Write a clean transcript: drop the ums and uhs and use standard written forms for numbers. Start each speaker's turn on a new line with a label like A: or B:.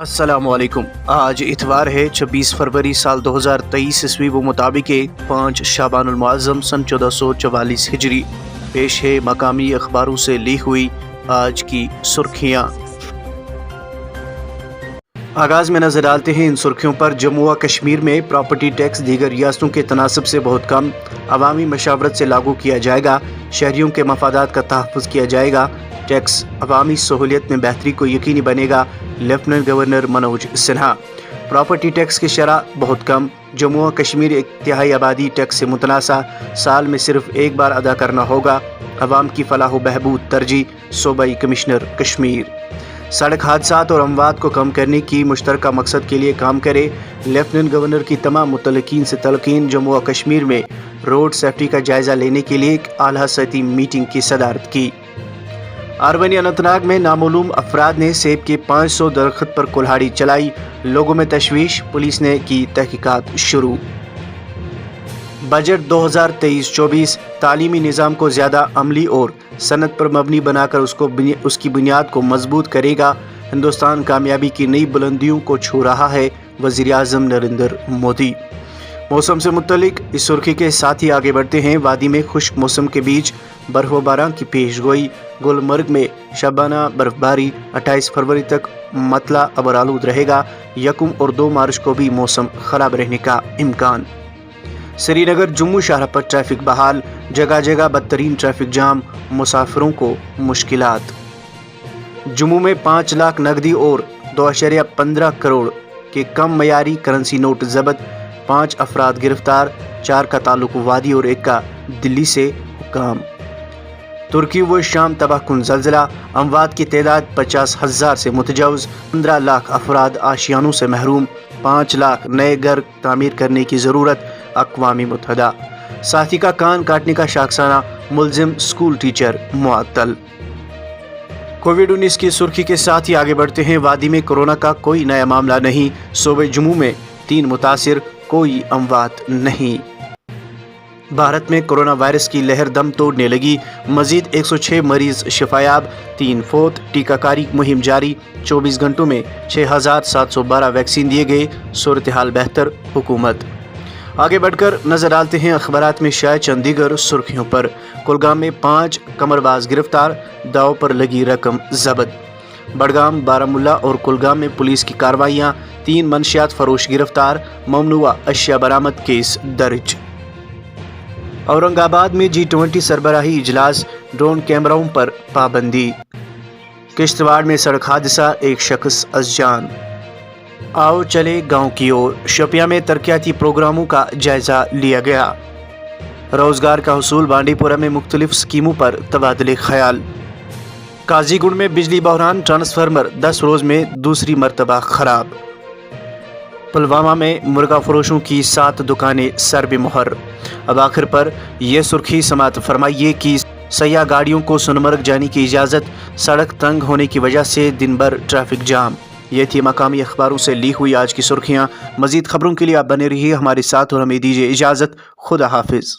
A: अस्सलाम वालेकुम। आज इतवार है 26 फरवरी साल 2023 ईस्वी वो मुताबिक 5 शाबानुल मुअज़्ज़म सन 1444 हिजरी। पेश है मकामी अखबारों से ली हुई आज की सुर्खियाँ। आगाज़ में नज़र डालते हैं इन सुर्खियों पर। जम्मू व कश्मीर में प्रॉपर्टी टैक्स दीगर रियासतों के तनासब से बहुत कम, अवामी मशावरत से लागू किया जाएगा। शहरियों के मफादात का तहफ़्फ़ुज़ किया जाएगा। टैक्स अवामी सहूलियत में बेहतरी को यकीनी बनेगा। Lieutenant governor Manoj Sinha. Property tax की शरह बहुत कम। जम्मू व कश्मीर एक तिहाई आबादी टैक्स से मुतनासा, साल में सिर्फ एक बार अदा करना होगा। अवाम की फलाह व बहबूद तरजीह, सूबाई कमिश्नर कश्मीर। सड़क हादसात और अमवात को कम करने की मुश्तरका मकसद के लिए काम करे। लेफ्टिनेंट गवर्नर की तमाम मुतल्लिकीन से तलकीन। जम्मू व कश्मीर में रोड सेफ्टी का जायजा लेने के लिए एक आला सतही मीटिंग की सदारत की। अरवनी अनंतनाग में नामालूम अफराद ने सेब के 500 दरख्त पर कुल्हाड़ी चलाई। लोगों में तशवीश, पुलिस ने की तहकीकात शुरू। बजट 2023-24 तालीमी निज़ाम को ज़्यादा अमली और सनत पर मबनी बनाकर उसकी बुनियाद को मजबूत करेगा। हिंदुस्तान कामयाबी की नई बुलंदियों को छू रहा है, वज़ीर आज़म नरेंद्र मोदी। मौसम से मुतल्लिक इस सुर्खी के साथ ही आगे बढ़ते हैं। वादी में खुश्क मौसम के बीच बर्फ़बारी की पेशगोई। गुलमर्ग में शबाना बर्फबारी। 28 फरवरी तक मतला अबरालूद रहेगा। 1 और 2 मार्च को भी मौसम ख़राब रहने का इम्कान। श्रीनगर जम्मू शाहराह पर ट्रैफिक बहाल। जगह जगह बदतरीन ट्रैफिक जाम, मुसाफिरों को मुश्किलात। जम्मू में 5 लाख नकदी और 2.15 करोड़ के कम मयारी करेंसी नोट जब्त। 5 अफराद गिरफ्तार। 4 का ताल्लुक वादी और 1 का दिल्ली से हुकाम। तुर्की व शाम तबाहकुन ज़ल्ज़ला। अमवात की तादाद 50,000 से मुतजावज़। 15 लाख अफराद आशियानों से महरूम। 5 लाख नए घर तामीर करने की ज़रूरत। अक़वामी मुत्तहिदा। साथी का कान काटने का शाखसाना, मुलजिम स्कूल टीचर मुअत्तल। कोविड-19 की सुर्खी के साथ ही आगे बढ़ते हैं। वादी में कोरोना का कोई नया मामला नहीं। सूबे जम्मू में 3 मुतासिर, कोई अमवात नहीं। भारत में कोरोना वायरस की लहर दम तोड़ने लगी। मजीद 106 मरीज शिफायाब, 3 फोत। टीकाकारी मुहिम जारी। 24 घंटों में 6,712 वैक्सीन दिए गए। सूरत हाल बेहतर, हुकूमत। आगे बढ़कर नजर डालते हैं अखबारात में शाये चंद दीगर सुर्खियों पर। कुलगाम में 5 कमरबाज गिरफ्तार। दाव पर लगी रकम जब्त। बड़गाम, बारामुल्ला और कुलगाम में पुलिस की कार्रवाइयाँ। 3 मनशियात फरोश गिरफ्तार। ममनुआ अशिया बरामद, केस दर्ज। औरंगाबाद में G20 सरबराही इजलास। ड्रोन कैमराओं पर पाबंदी। किश्तवाड़ में सड़क हादसा, 1 शख्स अज़जान। आओ चले गांव की ओर। शोपियां में तरक्याती प्रोग्रामों का जायजा लिया गया। रोजगार का हुसूल। बांडीपुरा में मुख्तलिफ स्कीमों पर तबादले ख्याल। काजीगुंड में बिजली बहरान। ट्रांसफार्मर 10 रोज में दूसरी मरतबा खराब। पुलवामा में मुर्गा फरोशों की 7 दुकानें सर बेमुहर। अब आखिर पर यह सुर्खी समात फरमाइए कि सयाह गाड़ियों को सोनमर्ग जाने की इजाज़त। सड़क तंग होने की वजह से दिन भर ट्रैफिक जाम। ये थी मकामी अखबारों से ली हुई आज की सुर्खियाँ। मज़ीद खबरों के लिए आप बने रहिए हमारे साथ और हमें दीजिए इजाज़त। खुदा हाफिज़।